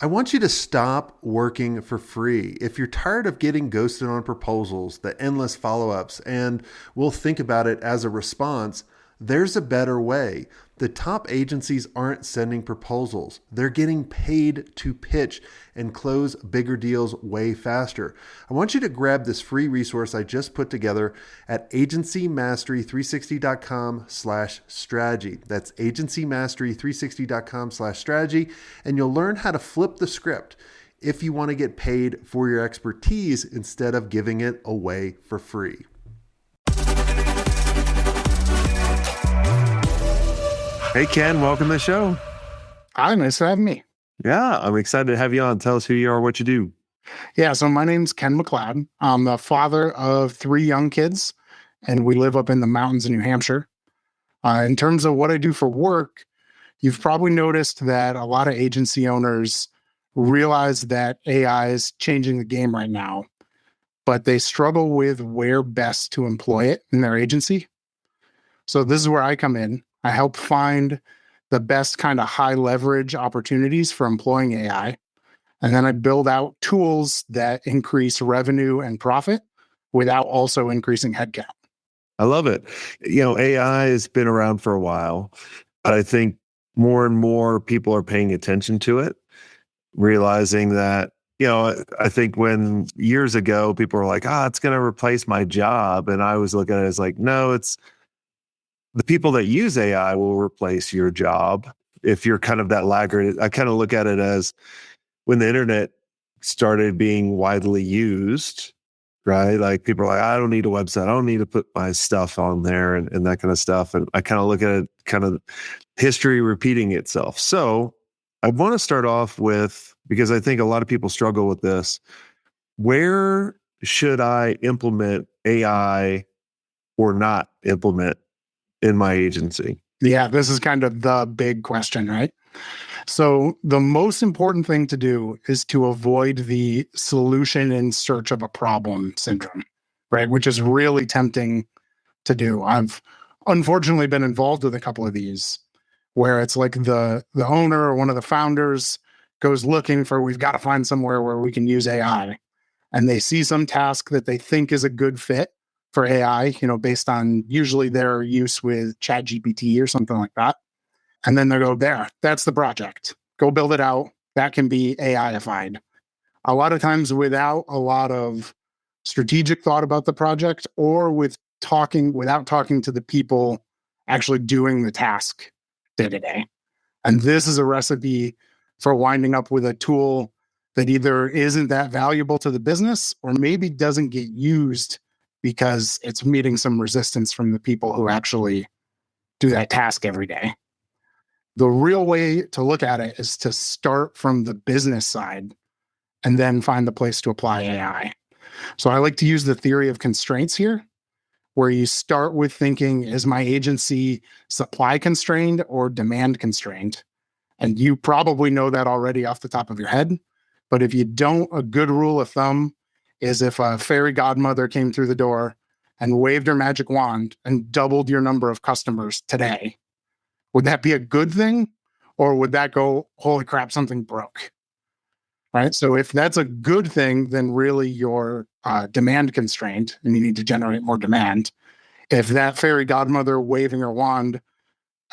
I want you to stop working for free. If you're tired of getting ghosted on proposals, the endless follow ups, and we'll think about it as a response, there's a better way. The top agencies aren't sending proposals. They're getting paid to pitch and close bigger deals way faster. I want you to grab this free resource I just put together at agencymastery360.com/strategy. That's agencymastery360.com/strategy, and you'll learn how to flip the script if you want to get paid for your expertise instead of giving it away for free. Hey, Ken, welcome to the show. Hi, nice to have me. Yeah, I'm excited to have you on. Tell us who you are, what you do. Yeah, so my name's Ken McLoud. I'm the father of 3 young kids, and we live up in the mountains in New Hampshire. In terms of what I do for work, you've probably noticed that a lot of agency owners realize that AI is changing the game right now, but they struggle with where best to employ it in their agency. So this is where I come in. I help find the best kind of high leverage opportunities for employing AI. And then I build out tools that increase revenue and profit without also increasing headcount. I love it. AI has been around for a while, but I think more and more people are paying attention to it, realizing that, I think when years ago, people were like, it's going to replace my job. And I was looking at it as like, no, it's the people that use AI will replace your job if you're kind of that laggard. I kind of look at it as when the internet started being widely used, right? Like people are like, I don't need a website. I don't need to put my stuff on there and that kind of stuff. And I kind of look at it kind of history repeating itself. So I want to start off with, because I think a lot of people struggle with this, where should I implement AI or not implement in my agency? Yeah, this is kind of the big question, right? So the most important thing to do is to avoid the solution in search of a problem syndrome, right? Which is really tempting to do. I've unfortunately been involved with a couple of these where it's like the owner or one of the founders goes looking for, we've got to find somewhere where we can use AI. And they see some task that they think is a good fit for AI, based on usually their use with ChatGPT or something like that. And then they go, that's the project. Go build it out. That can be AI-ified. A lot of times without a lot of strategic thought about the project or without talking to the people actually doing the task day to day. And this is a recipe for winding up with a tool that either isn't that valuable to the business or maybe doesn't get used because it's meeting some resistance from the people who actually do that task every day. The real way to look at it is to start from the business side and then find the place to apply AI. So I like to use the theory of constraints here, where you start with thinking, is my agency supply constrained or demand constrained? And you probably know that already off the top of your head. But if you don't, a good rule of thumb is if a fairy godmother came through the door and waved her magic wand and doubled your number of customers today, would that be a good thing? Or would that go, holy crap, something broke? Right? So if that's a good thing, then really you're demand constrained and you need to generate more demand. If that fairy godmother waving her wand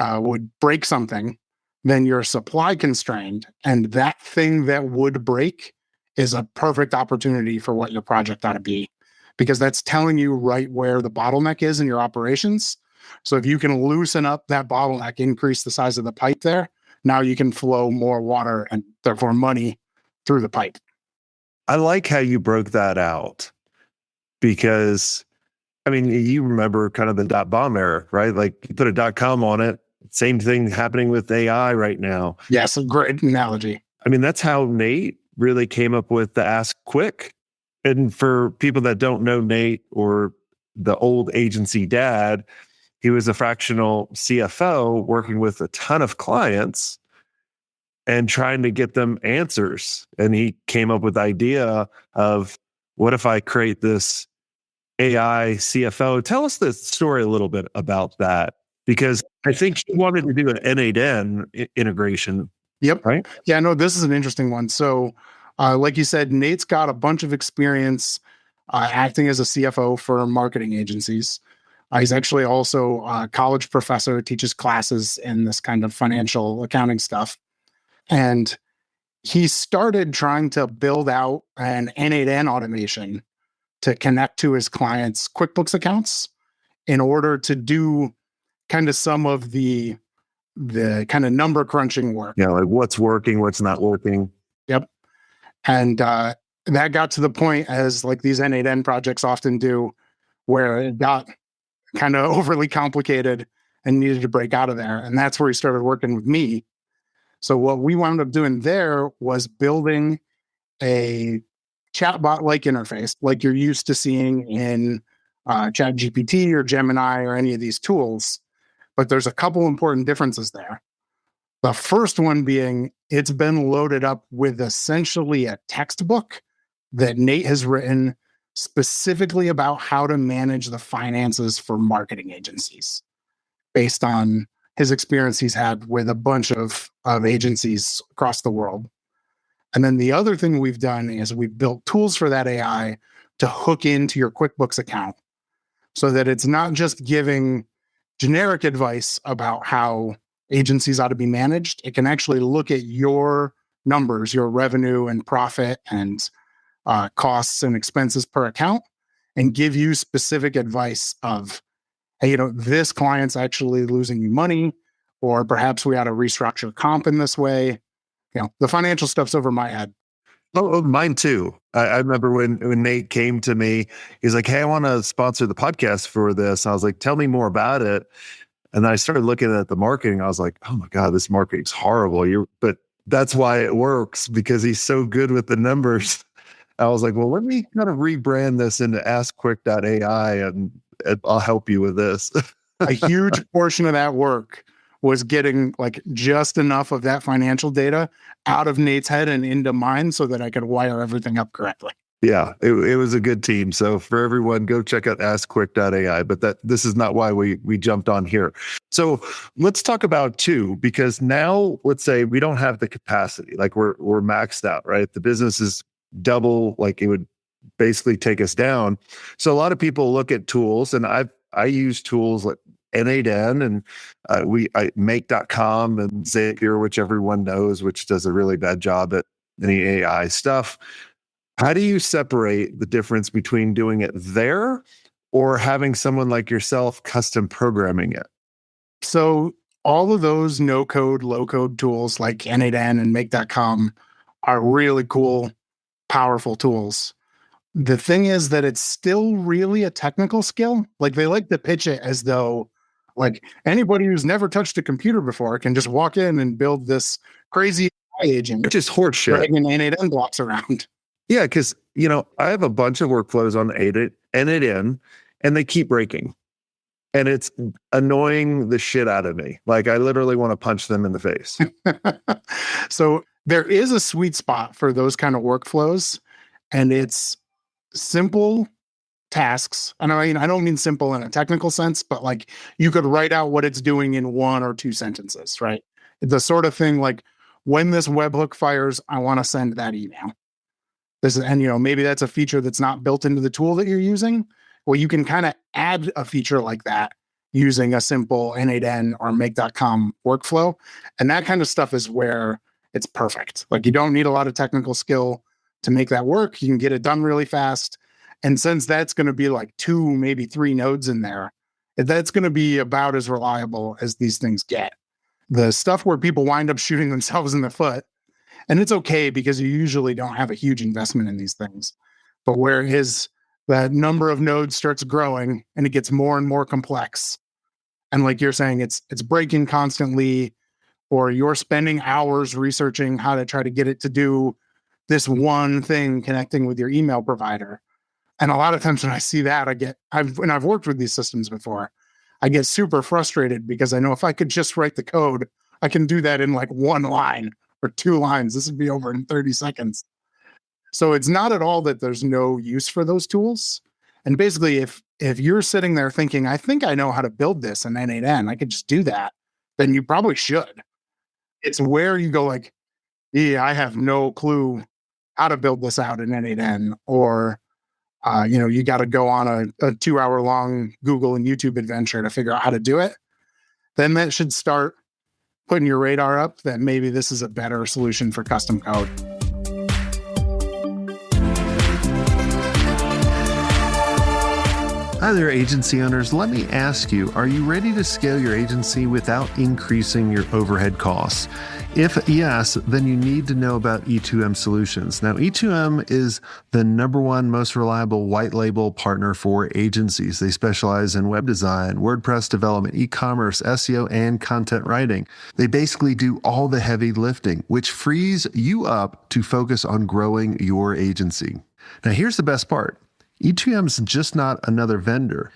would break something, then you're supply constrained. And that thing that would break is a perfect opportunity for what your project ought to be, because that's telling you right where the bottleneck is in your operations. So if you can loosen up that bottleneck, increase the size of the pipe there, now you can flow more water and therefore money through the pipe. I like how you broke that out because, you remember kind of the .bomb era, right? Like you put a .com on it, same thing happening with AI right now. Yes, a great analogy. That's how Nate really came up with the Ask Quick. And for people that don't know Nate or the old agency dad, he was a fractional CFO working with a ton of clients and trying to get them answers. And he came up with the idea of, what if I create this AI CFO? Tell us the story a little bit about that, because I think he wanted to do an N8N integration. Yep. right? Yeah, no, this is an interesting one. So, like you said, Nate's got a bunch of experience acting as a CFO for marketing agencies. He's actually also a college professor, teaches classes in this kind of financial accounting stuff. And he started trying to build out an N8N automation to connect to his clients' QuickBooks accounts in order to do kind of some of the kind of number crunching work. Yeah, like what's working, what's not working. Yep. And that got to the point, as like these N8N projects often do, where it got kind of overly complicated and needed to break out of there. And that's where he started working with me. So what we wound up doing there was building a chatbot-like interface, like you're used to seeing in ChatGPT or Gemini or any of these tools. But there's a couple important differences there. The first one being it's been loaded up with essentially a textbook that Nate has written specifically about how to manage the finances for marketing agencies based on his experience he's had with a bunch of agencies across the world. And then the other thing we've done is we've built tools for that AI to hook into your QuickBooks account so that it's not just giving generic advice about how agencies ought to be managed. It can actually look at your numbers, your revenue and profit and costs and expenses per account, and give you specific advice of, hey, this client's actually losing you money, or perhaps we ought to restructure comp in this way. The financial stuff's over my head. Oh, mine too. I remember when Nate came to me, he's like, "Hey, I want to sponsor the podcast for this." I was like, "Tell me more about it." And then I started looking at the marketing. I was like, "Oh my God, this marketing's horrible." But that's why it works, because he's so good with the numbers. I was like, "Well, let me kind of rebrand this into AskQuick.ai, and I'll help you with this." A huge portion of that work was getting like just enough of that financial data out of Nate's head and into mine so that I could wire everything up correctly. Yeah, it was a good team. So for everyone, go check out AskQuick.ai. But this is not why we jumped on here. So let's talk about two, because now let's say we don't have the capacity, like we're maxed out, right? The business is double, like it would basically take us down. So a lot of people look at tools, and I use tools like N8N and I make.com and Zapier, which everyone knows, which does a really bad job at any AI stuff. How do you separate the difference between doing it there or having someone like yourself custom programming it? So all of those no code, low code tools like N8N and make.com are really cool, powerful tools. The thing is that it's still really a technical skill. Like they like to pitch it as though like anybody who's never touched a computer before can just walk in and build this crazy AI agent, Which is horseshit. dragging N8N blocks around. Yeah, because I have a bunch of workflows on N8N, and they keep breaking, and it's annoying the shit out of me. Like I literally want to punch them in the face. So there is a sweet spot for those kind of workflows, and it's simple tasks. And I mean, I don't mean simple in a technical sense, but like you could write out what it's doing in 1 or 2 sentences, right? The sort of thing like when this webhook fires, I want to send that email. And maybe that's a feature that's not built into the tool that you're using. Well, you can kind of add a feature like that using a simple N8N or make.com workflow. And that kind of stuff is where it's perfect. Like you don't need a lot of technical skill to make that work. You can get it done really fast. And since that's going to be like 2, maybe 3 nodes in there, that's going to be about as reliable as these things get. The stuff where people wind up shooting themselves in the foot, and it's okay because you usually don't have a huge investment in these things, but where that number of nodes starts growing and it gets more and more complex. And like you're saying, it's breaking constantly, or you're spending hours researching how to try to get it to do this one thing connecting with your email provider. And a lot of times when I see that, I've worked with these systems before, I get super frustrated because I know if I could just write the code, I can do that in like 1 line or 2 lines. This would be over in 30 seconds. So it's not at all that there's no use for those tools. And basically, if you're sitting there thinking, I think I know how to build this in N8N, I could just do that, then you probably should. It's where you go like, yeah, I have no clue how to build this out in N8N, or you got to go on a 2 hour long Google and YouTube adventure to figure out how to do it. Then that should start putting your radar up that maybe this is a better solution for custom code. Hi there, agency owners. Let me ask you, are you ready to scale your agency without increasing your overhead costs? If yes, then you need to know about E2M Solutions. Now, E2M is the #1 most reliable white label partner for agencies. They specialize in web design, WordPress development, e-commerce, SEO, and content writing. They basically do all the heavy lifting, which frees you up to focus on growing your agency. Now, here's the best part. E2M is just not another vendor.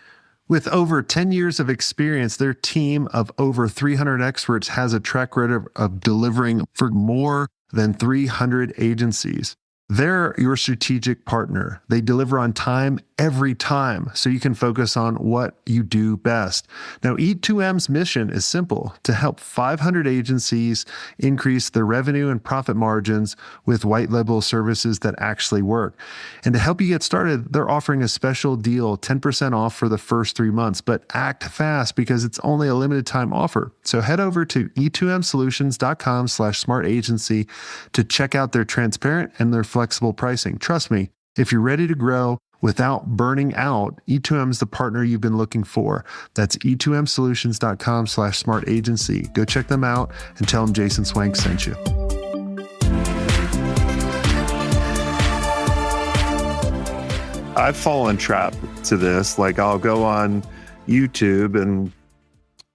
With over 10 years of experience, their team of over 300 experts has a track record of delivering for more than 300 agencies. They're your strategic partner. They deliver on time every time, so you can focus on what you do best. Now, E2M's mission is simple: to help 500 agencies increase their revenue and profit margins with white label services that actually work. And to help you get started, they're offering a special deal, 10% off for the first 3 months, but act fast because it's only a limited time offer. So head over to e2msolutions.com/smartagency to check out their transparent and their flexible pricing. Trust me, if you're ready to grow without burning out, E2M is the partner you've been looking for. That's e2msolutions.com/smartagency. Go check them out and tell them Jason Swank sent you. I've fallen trap to this. Like, I'll go on YouTube and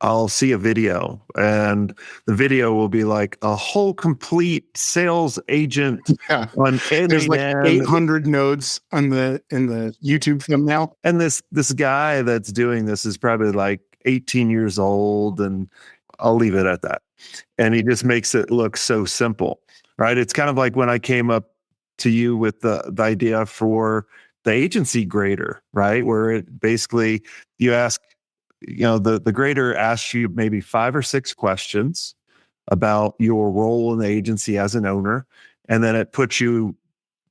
I'll see a video, and the video will be like a whole complete sales agent on N8N. There's like 800 nodes in the YouTube thumbnail. And this guy that's doing this is probably like 18 years old, and I'll leave it at that. And he just makes it look so simple, right? It's kind of like when I came up to you with the idea for the agency grader, right? Where it basically, you ask, the grader asks you maybe 5 or 6 questions about your role in the agency as an owner. And then it puts you,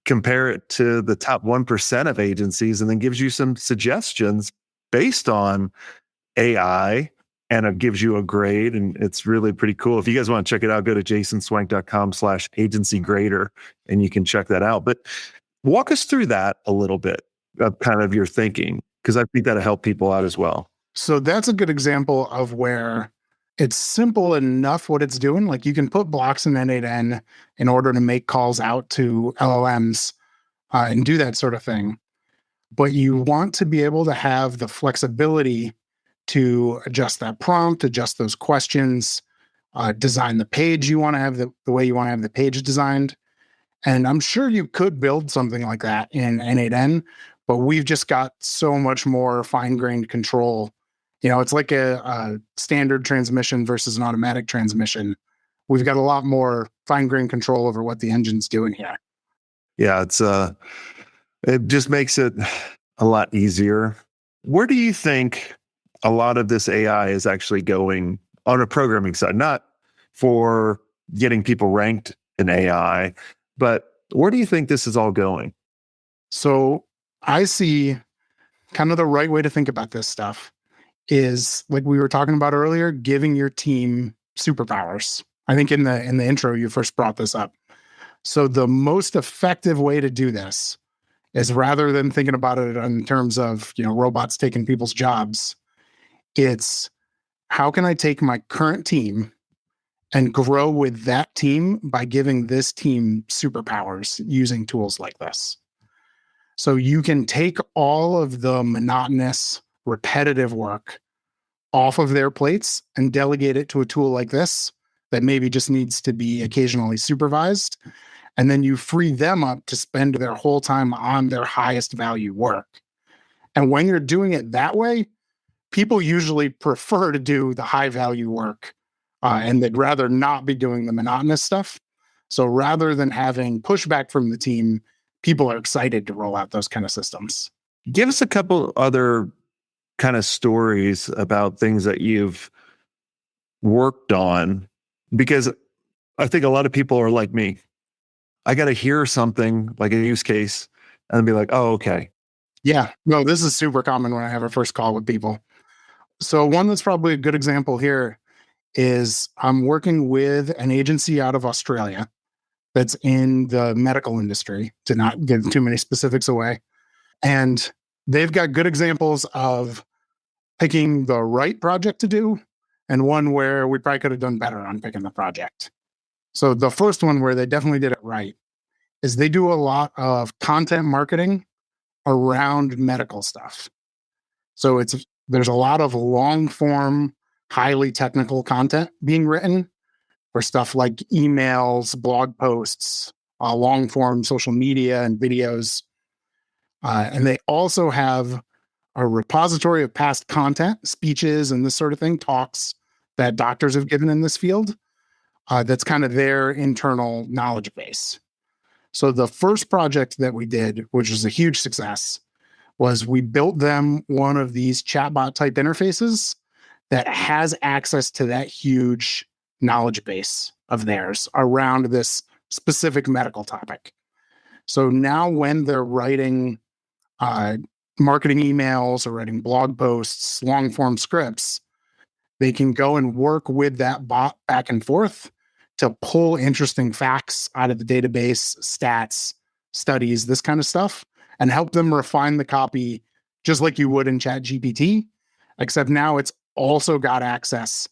compare it to the top 1% of agencies, and then gives you some suggestions based on AI, and it gives you a grade. And it's really pretty cool. If you guys want to check it out, go to jasonswank.com/agency grader, and you can check that out. But walk us through that a little bit of kind of your thinking, because I think that'll help people out as well. So that's a good example of where it's simple enough what it's doing. Like, you can put blocks in N8N in order to make calls out to LLMs and do that sort of thing. But you want to be able to have the flexibility to adjust that prompt, adjust those questions, design the page you want to have the way you want to have the page designed. And I'm sure you could build something like that in N8N, but we've just got so much more fine-grained control. It's like a standard transmission versus an automatic transmission. We've got a lot more fine-grained control over what the engine's doing here. Yeah, it just makes it a lot easier. Where do you think a lot of this AI is actually going on a programming side? Not for getting people ranked in AI, but where do you think this is all going? So I see kind of the right way to think about this stuff is, like we were talking about earlier, giving your team superpowers. I think in the intro, you first brought this up. So the most effective way to do this is, rather than thinking about it in terms of, robots taking people's jobs, it's how can I take my current team and grow with that team by giving this team superpowers using tools like this. So you can take all of the monotonous, repetitive work off of their plates and delegate it to a tool like this that maybe just needs to be occasionally supervised. And then you free them up to spend their whole time on their highest value work. And when you're doing it that way, people usually prefer to do the high value work, and they'd rather not be doing the monotonous stuff. So rather than having pushback from the team, people are excited to roll out those kind of systems. Give us a couple other kind of stories about things that you've worked on, because I think a lot of people are like me. I got to hear something like a use case and be like, oh, okay. Yeah, no, this is super common when I have a first call with people. So one that's probably a good example here is I'm working with an agency out of Australia that's in the medical industry, to not give too many specifics away. And they've got good examples of picking the right project to do, and one where we probably could have done better on picking the project. So the first one where they definitely did it right is they do a lot of content marketing around medical stuff. So there's a lot of long form, highly technical content being written for stuff like emails, blog posts, long form social media and videos. And they also have a repository of past content, speeches, and this sort of thing, talks that doctors have given in this field. That's kind of their internal knowledge base. So the first project that we did, which was a huge success, was we built them one of these chatbot type interfaces that has access to that huge knowledge base of theirs around this specific medical topic. So now when they're writing marketing emails or writing blog posts, long form scripts, they can go and work with that bot back and forth to pull interesting facts out of the database, stats, studies, this kind of stuff, and help them refine the copy just like you would in ChatGPT, except now it's also got access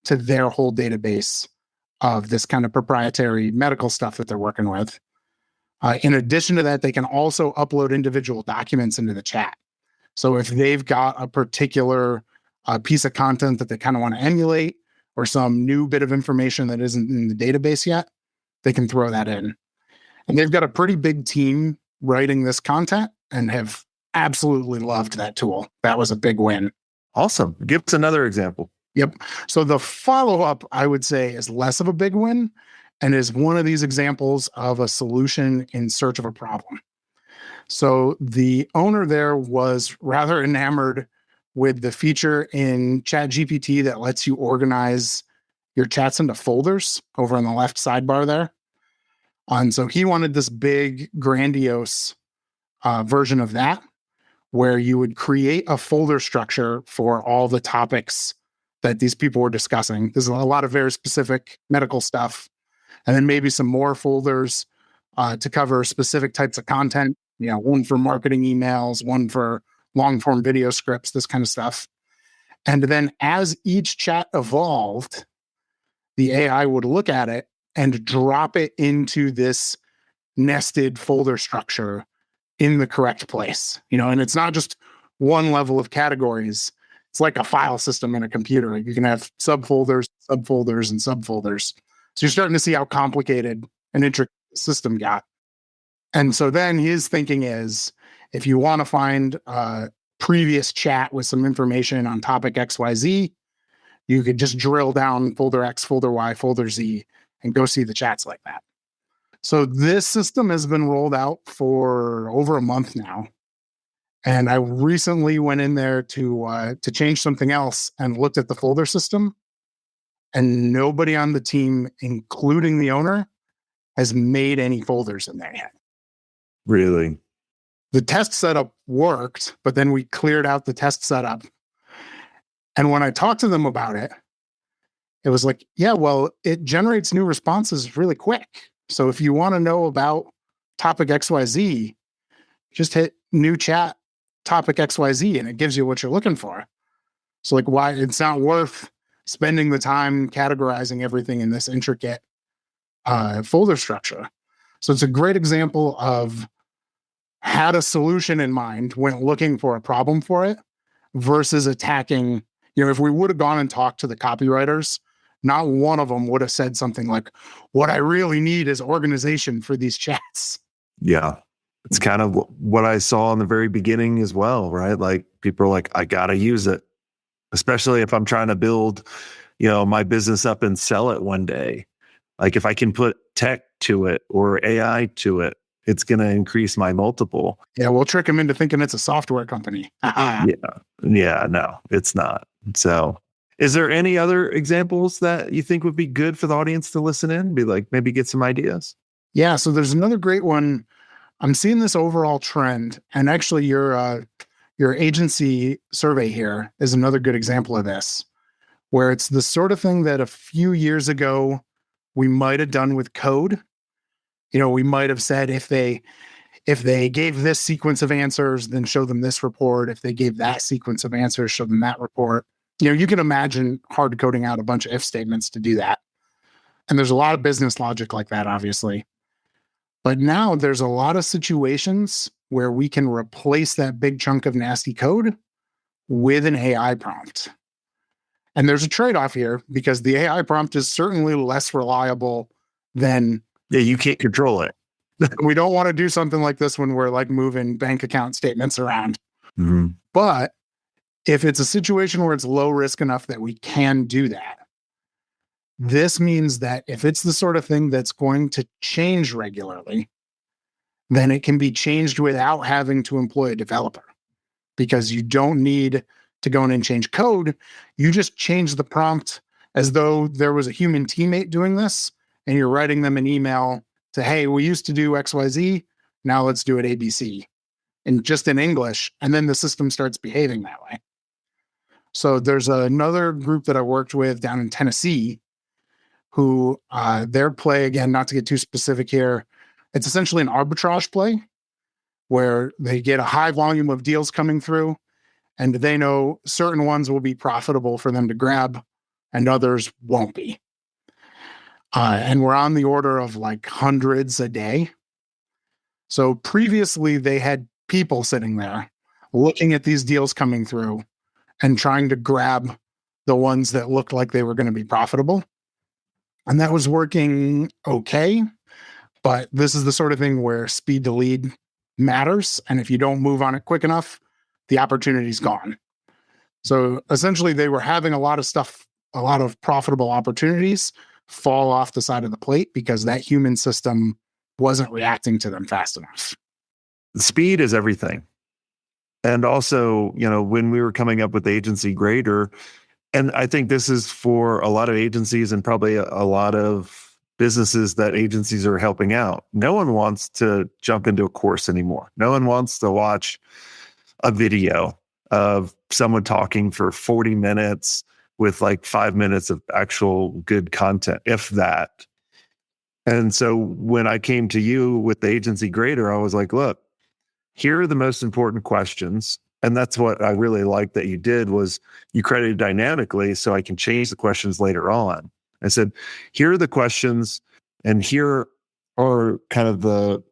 to their whole database of this kind of proprietary medical stuff that they're working with. In addition to that, they can also upload individual documents into the chat. So if they've got a particular piece of content that they kind of want to emulate, or some new bit of information that isn't in the database yet, they can throw that in. And they've got a pretty big team writing this content and have absolutely loved that tool. That was a big win. Awesome. Give us another example. Yep. So the follow-up, I would say, is less of a big win and is one of these examples of a solution in search of a problem. So the owner there was rather enamored with the feature in ChatGPT that lets you organize your chats into folders over on the left sidebar there. And so he wanted this big, grandiose version of that, where you would create a folder structure for all the topics that these people were discussing. There's a lot of very specific medical stuff, and then maybe some more folders to cover specific types of content. You know, one for marketing emails, one for long form video scripts, this kind of stuff. And then as each chat evolved, the AI would look at it and drop it into this nested folder structure in the correct place. You know, and it's not just one level of categories. It's like a file system in a computer. You can have subfolders, subfolders, and subfolders. So you're starting to see how complicated an intricate system got. And so then his thinking is, if you want to find a previous chat with some information on topic XYZ, you could just drill down folder X, folder Y, folder Z, and go see the chats like that. So this system has been rolled out for over a month now. And I recently went in there to change something else and looked at the folder system. And nobody on the team, including the owner, has made any folders in there yet. Really? The test setup worked, but then we cleared out the test setup. And when I talked to them about it, it was like, yeah, well, it generates new responses really quick. So if you want to know about topic XYZ, just hit new chat topic XYZ and it gives you what you're looking for. So like, why it's not worth spending the time categorizing everything in this intricate folder structure. So it's a great example of had a solution in mind, went looking for a problem for it versus attacking. You know, if we would have gone and talked to the copywriters, not one of them would have said something like, what I really need is organization for these chats. Yeah. It's kind of what I saw in the very beginning as well, right? Like people are like, I got to use it, especially if I'm trying to build, you know, my business up and sell it one day. Like if I can put tech to it or AI to it, it's going to increase my multiple. Yeah, we'll trick them into thinking it's a software company. Yeah, no, it's not. So Is there any other examples that you think would be good for the audience to listen in? Be like, maybe get some ideas. Yeah. So there's another great one. I'm seeing this overall trend, and actually your agency survey here is another good example of this, where it's the sort of thing that a few years ago we might have done with code. We might have said if they gave this sequence of answers, then show them this report. If they gave that sequence of answers, show them that report. You can imagine hard coding out a bunch of if statements to do that. And there's a lot of business logic like that, obviously. But now there's a lot of situations where we can replace that big chunk of nasty code with an AI prompt. And there's a trade-off here because the AI prompt is certainly less reliable than... Yeah, you can't control it. We don't want to do something like this when we're like moving bank account statements around. Mm-hmm. But if it's a situation where it's low risk enough that we can do that, this means that if it's the sort of thing that's going to change regularly, then it can be changed without having to employ a developer, because you don't need to go in and change code. You just change the prompt as though there was a human teammate doing this, and you're writing them an email to, hey, we used to do XYZ, now let's do it ABC, and just in English, and then the system starts behaving that way. So there's another group that I worked with down in Tennessee who their play, again, not to get too specific here, it's essentially an arbitrage play where they get a high volume of deals coming through, and they know certain ones will be profitable for them to grab and others won't be. And we're on the order of like hundreds a day. So previously they had people sitting there looking at these deals coming through and trying to grab the ones that looked like they were going to be profitable. And that was working okay. But this is the sort of thing where speed to lead matters. And if you don't move on it quick enough, the opportunity's gone. So essentially they were having a lot of profitable opportunities fall off the side of the plate because that human system wasn't reacting to them fast enough. Speed is everything. And also, when we were coming up with Agency Grader, and I think this is for a lot of agencies and probably a lot of businesses that agencies are helping out. No one wants to jump into a course anymore. No one wants to watch a video of someone talking for 40 minutes with like 5 minutes of actual good content, if that. And so when I came to you with the Agency Grader, I was like, look, here are the most important questions. And that's what I really liked that you did was you credited dynamically so I can change the questions later on. I said, here are the questions and here are kind of the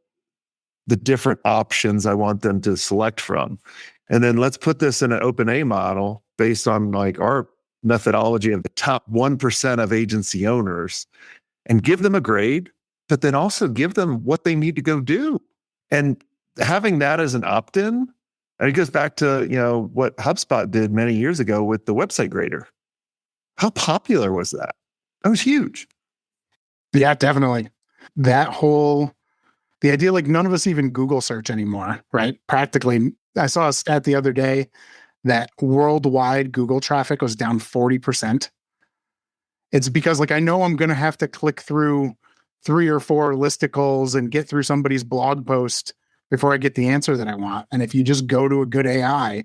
different options I want them to select from. And then let's put this in an OpenA model based on like our methodology of the top 1% of agency owners and give them a grade, but then also give them what they need to go do. And having that as an opt-in, and it goes back to, what HubSpot did many years ago with the website grader. How popular was that? That was huge. Yeah, definitely. The idea, like none of us even Google search anymore, right? Practically. I saw a stat the other day that worldwide Google traffic was down 40%. It's because like, I know I'm going to have to click through 3 or 4 listicles and get through somebody's blog post before I get the answer that I want. And if you just go to a good AI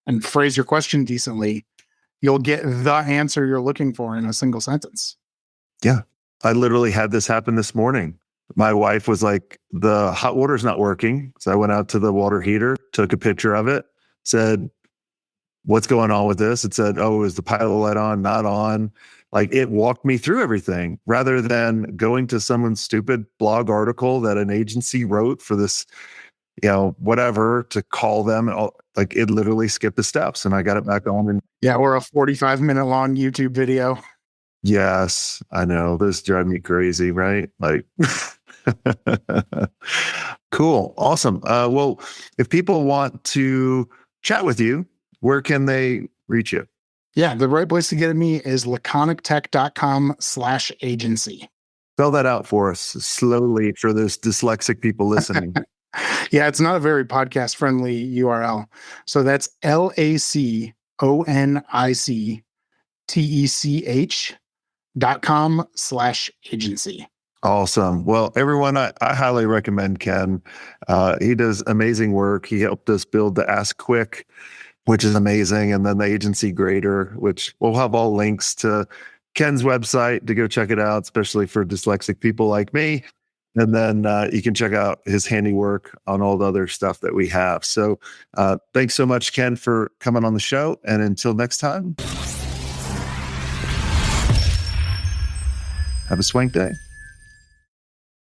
and phrase your question decently, you'll get the answer you're looking for in a single sentence. Yeah. I literally had this happen this morning. My wife was like, the hot water's not working. So I went out to the water heater, took a picture of it, said, what's going on with this? It said, oh, is the pilot light on, not on? Like it walked me through everything rather than going to someone's stupid blog article that an agency wrote for this, whatever, to call them. Like it literally skipped the steps and I got it back on. And yeah, or a 45-minute long YouTube video. Yes, I know. Those drive me crazy, right? Like, cool. Awesome. Well, if people want to chat with you, where can they reach you? Yeah, the right place to get at me is laconictech.com/agency. Spell that out for us slowly for those dyslexic people listening. Yeah, it's not a very podcast friendly URL. So that's LACONICTECH tech.com/agency. Awesome. Well, everyone, I highly recommend Ken. He does amazing work. He helped us build the Ask Quick, which is amazing. And then the Agency Grader, which we'll have all links to Ken's website to go check it out, especially for dyslexic people like me. And then you can check out his handiwork on all the other stuff that we have. So thanks so much, Ken, for coming on the show. And until next time, have a swank day.